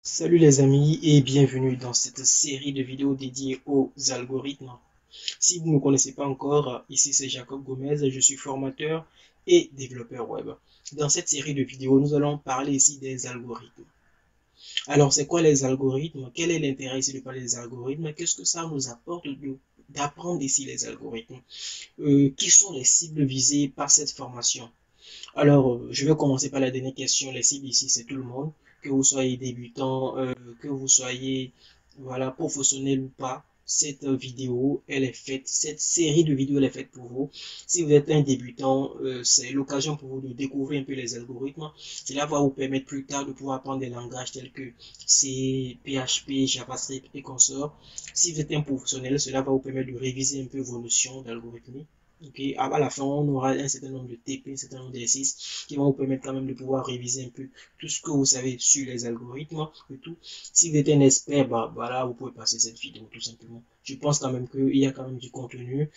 Salut les amis et bienvenue dans cette série de vidéos dédiées aux algorithmes. Si vous ne me connaissez pas encore, ici c'est Jacob Gomez, je suis formateur et développeur web. Dans cette série de vidéos, nous allons parler ici des algorithmes. Alors, c'est quoi les algorithmes? Quel est l'intérêt ici de parler des algorithmes? Qu'est-ce que ça nous apporte d'apprendre ici les algorithmes? Qui sont les cibles visées par cette formation? Alors, je vais commencer par la dernière question. Les cibles ici, c'est tout le monde. Que vous soyez débutant, que vous soyez, voilà, professionnel ou pas. Cette vidéo, elle est faite, cette série de vidéos, elle est faite pour vous. Si vous êtes un débutant, c'est l'occasion pour vous de découvrir un peu les algorithmes. Cela va vous permettre plus tard de pouvoir apprendre des langages tels que C, PHP, JavaScript et consorts. Si vous êtes un professionnel, cela va vous permettre de réviser un peu vos notions d'algorithmie. Ok, à la fin, on aura un certain nombre de TP, un certain nombre d'exercices qui vont vous permettre quand même de pouvoir réviser un peu tout ce que vous savez sur les algorithmes et tout. Si vous êtes un expert, bah voilà, vous pouvez passer cette vidéo tout simplement. Je pense quand même qu'il y a quand même du contenu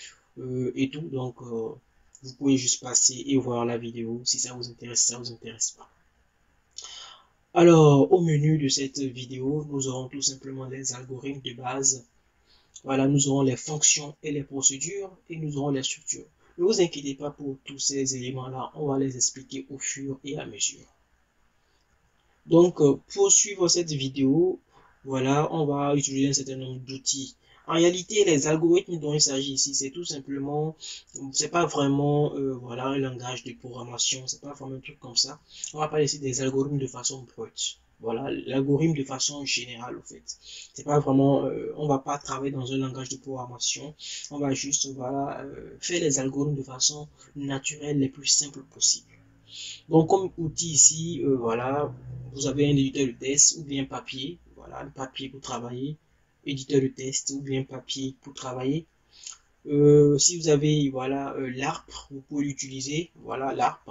et tout, donc vous pouvez juste passer et voir la vidéo si ça vous intéresse, si ça vous intéresse pas. Alors, au menu de cette vidéo, nous aurons tout simplement les algorithmes de base. Voilà, nous aurons les fonctions et les procédures et nous aurons les structures. Ne vous inquiétez pas pour tous ces éléments-là, on va les expliquer au fur et à mesure. Donc, pour suivre cette vidéo, voilà, on va utiliser un certain nombre d'outils. En réalité, les algorithmes dont il s'agit ici, c'est tout simplement, c'est pas vraiment, voilà, un langage de programmation, c'est pas vraiment un truc comme ça. On va parler ici des algorithmes de façon brute. Voilà, l'algorithme de façon générale, au fait. C'est pas vraiment, on va pas travailler dans un langage de programmation. On va juste, voilà, faire les algorithmes de façon naturelle, les plus simples possible. Donc, comme outil ici, voilà, vous avez un éditeur de test ou bien papier, voilà, le papier pour travailler, éditeur de test ou bien papier pour travailler. Si vous avez, voilà, l'ARP, vous pouvez l'utiliser, voilà, l'ARP,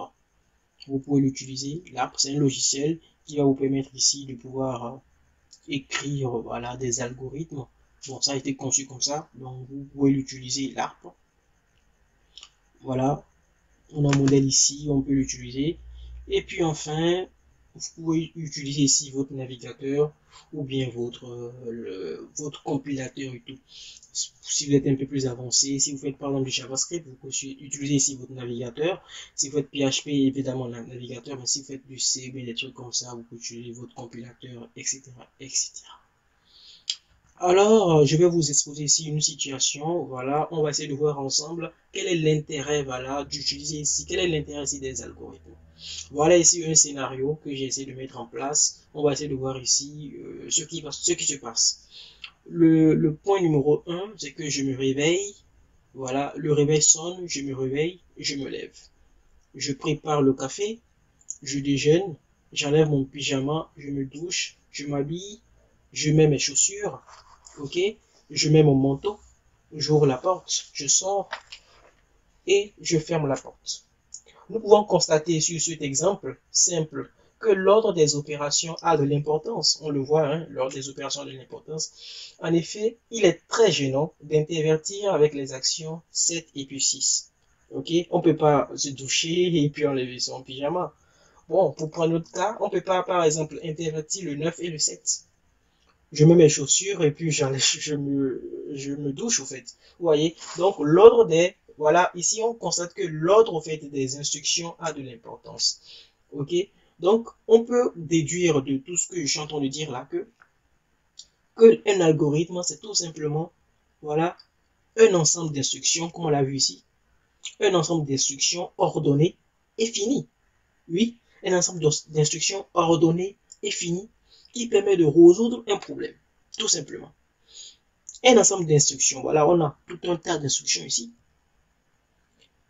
vous pouvez l'utiliser. L'ARP, c'est un logiciel qui va vous permettre ici de pouvoir écrire, voilà, des algorithmes. Bon, ça a été conçu comme ça, donc vous pouvez l'utiliser, l'ARP. Voilà, on a un modèle ici, on peut l'utiliser. Et puis enfin, vous pouvez utiliser ici votre navigateur ou bien votre compilateur et tout. Si vous êtes un peu plus avancé, si vous faites par exemple du JavaScript, vous pouvez utiliser ici votre navigateur. Si vous faites PHP, évidemment le navigateur, mais si vous faites du C, bien des trucs comme ça, vous pouvez utiliser votre compilateur, etc., etc. Alors, je vais vous exposer ici une situation. Voilà, on va essayer de voir ensemble quel est l'intérêt, voilà, d'utiliser ici, quel est l'intérêt ici des algorithmes. Voilà ici un scénario que j'ai essayé de mettre en place. On va essayer de voir ici ce qui se passe. Le point numéro un, c'est que je me réveille. Voilà, le réveil sonne, je me réveille, je me lève. Je prépare le café, je déjeune, j'enlève mon pyjama, je me douche, je m'habille, je mets mes chaussures, ok, je mets mon manteau, j'ouvre la porte, je sors et je ferme la porte. Nous pouvons constater sur cet exemple simple que l'ordre des opérations a de l'importance. On le voit, hein, l'ordre des opérations a de l'importance. En effet, il est très gênant d'intervertir avec les actions 7 et puis 6. Ok, on peut pas se doucher et puis enlever son pyjama. Bon, pour prendre notre cas, on peut pas, par exemple, intervertir le 9 et le 7. Je mets mes chaussures et puis je me douche, au fait. Vous voyez? Donc, l'ordre des, voilà, ici, on constate que l'ordre, au fait, des instructions a de l'importance. Ok? Donc, on peut déduire de tout ce que je suis en train de dire là que un algorithme, c'est tout simplement, voilà, un ensemble d'instructions, comme on l'a vu ici, un ensemble d'instructions ordonnées et finies. Oui, un ensemble d'instructions ordonnées et finies qui permet de résoudre un problème, tout simplement. Un ensemble d'instructions, voilà, on a tout un tas d'instructions ici.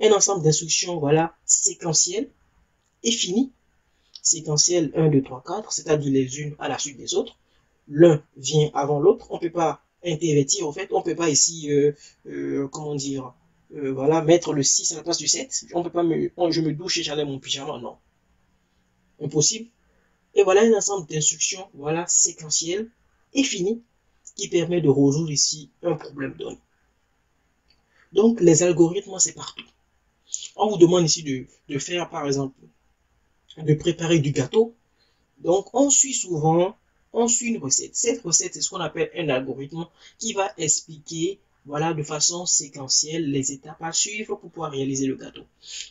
Un ensemble d'instructions, voilà, séquentielles et finies. Séquentielles 1, 2, 3, 4, c'est-à-dire les unes à la suite des autres. L'un vient avant l'autre, on ne peut pas intervertir, en fait, on ne peut pas ici, comment dire, voilà, mettre le 6 à la place du 7. On peut pas je me douche et j'enlève mon pyjama, non. Impossible. Et voilà un ensemble d'instructions, voilà, séquentielles et finies, qui permet de résoudre ici un problème donné. Donc, les algorithmes, c'est partout. On vous demande ici de faire, par exemple, de préparer du gâteau. Donc, on suit souvent, on suit une recette. Cette recette, c'est ce qu'on appelle un algorithme qui va expliquer, voilà, de façon séquentielle les étapes à suivre pour pouvoir réaliser le gâteau.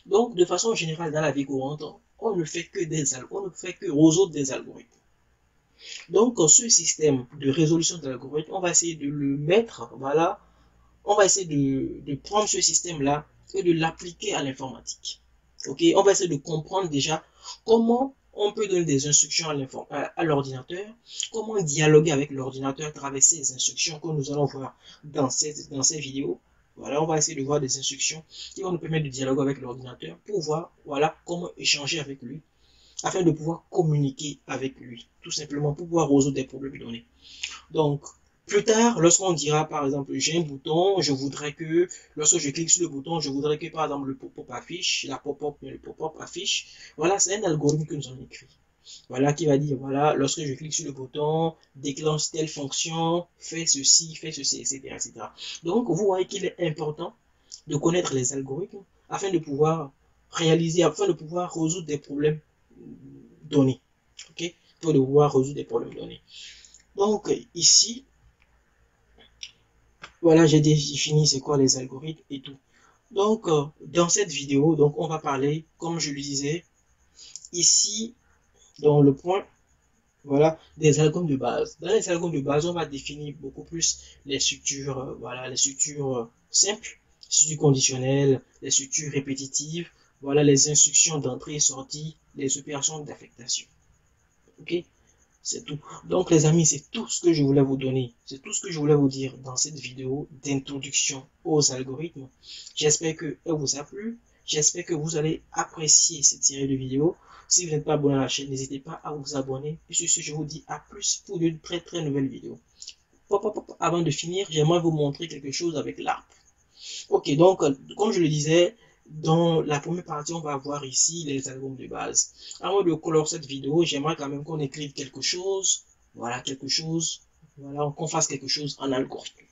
Donc, de façon générale, dans la vie courante, on ne fait que résoudre des algorithmes. Donc, ce système de résolution de l'algorithme, on va essayer de le mettre, voilà, on va essayer de prendre ce système-là et de l'appliquer à l'informatique. Ok, on va essayer de comprendre déjà comment on peut donner des instructions à l'ordinateur, comment dialoguer avec l'ordinateur à travers ces instructions que nous allons voir dans ces vidéos. Voilà, on va essayer de voir des instructions qui vont nous permettre de dialoguer avec l'ordinateur pour voir, voilà, comment échanger avec lui, afin de pouvoir communiquer avec lui, tout simplement pour pouvoir résoudre des problèmes donnés. Donc, plus tard, lorsqu'on dira, par exemple, j'ai un bouton, je voudrais que, lorsque je clique sur le bouton, je voudrais que, par exemple, le pop-up affiche, le pop-up affiche. Voilà, c'est un algorithme que nous avons écrit. Voilà, qui va dire, voilà, lorsque je clique sur le bouton, déclenche telle fonction, fais ceci, etc., etc. Donc, vous voyez qu'il est important de connaître les algorithmes afin de pouvoir résoudre des problèmes donnés. Ok? Pour de pouvoir résoudre des problèmes donnés. Donc, ici, voilà, j'ai défini c'est quoi les algorithmes et tout. Donc, dans cette vidéo, donc on va parler, comme je le disais, ici, dans le point, voilà, des algorithmes de base. Dans les algorithmes de base, on va définir beaucoup plus les structures, voilà, les structures simples, les structures conditionnelles, les structures répétitives, voilà, les instructions d'entrée et sortie, les opérations d'affectation. Ok? C'est tout. Donc les amis, c'est tout ce que je voulais vous donner. C'est tout ce que je voulais vous dire dans cette vidéo d'introduction aux algorithmes. J'espère qu'elle vous a plu. J'espère que vous allez apprécier cette série de vidéos. Si vous n'êtes pas abonné à la chaîne, n'hésitez pas à vous abonner. Et sur ce, je vous dis à plus pour de très très nouvelles vidéos. Avant de finir, j'aimerais vous montrer quelque chose avec l'ARP. Ok, donc comme je le disais, dans la première partie, on va voir ici les algorithmes de base. Avant de clore cette vidéo, j'aimerais quand même qu'on écrive quelque chose. Voilà, voilà, qu'on fasse quelque chose en algorithme.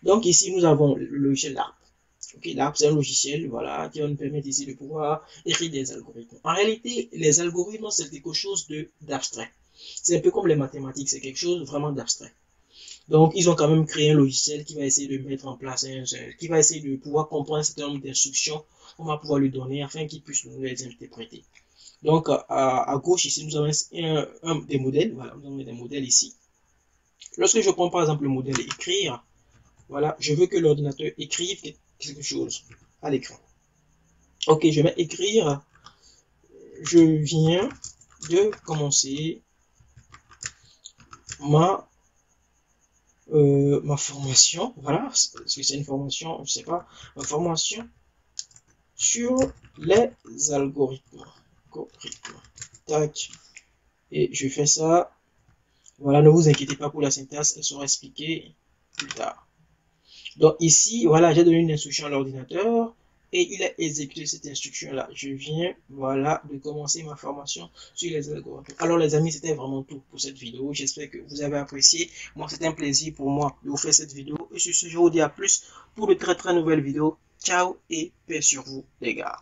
Donc ici, nous avons le logiciel LARP. Ok, LARP, c'est un logiciel, voilà, qui va nous permettre ici de pouvoir écrire des algorithmes. En réalité, les algorithmes, c'est quelque chose d'abstrait. C'est un peu comme les mathématiques, c'est quelque chose vraiment d'abstrait. Donc, ils ont quand même créé un logiciel qui va essayer de mettre en place, qui va essayer de pouvoir comprendre un certain nombre d'instructions qu'on va pouvoir lui donner afin qu'il puisse nous les interpréter. Donc, à gauche, ici, nous avons des modèles. Voilà, nous avons des modèles ici. Lorsque je prends par exemple le modèle écrire, voilà, je veux que l'ordinateur écrive quelque chose à l'écran. Ok, je vais écrire. Je viens de commencer ma formation, voilà, parce que c'est une formation, je sais pas, ma formation sur les algorithmes. Tac, et je fais ça. Voilà, ne vous inquiétez pas pour la syntaxe, elle sera expliquée plus tard. Donc ici, voilà, j'ai donné une instruction à l'ordinateur et il a exécuté cette instruction-là. Je viens, voilà, de commencer ma formation sur les algorithmes. Alors les amis, c'était vraiment tout pour cette vidéo. J'espère que vous avez apprécié. Moi, c'était un plaisir pour moi de vous faire cette vidéo. Et sur ce, je vous dis à plus pour de très très nouvelles vidéos. Ciao et paix sur vous, les gars.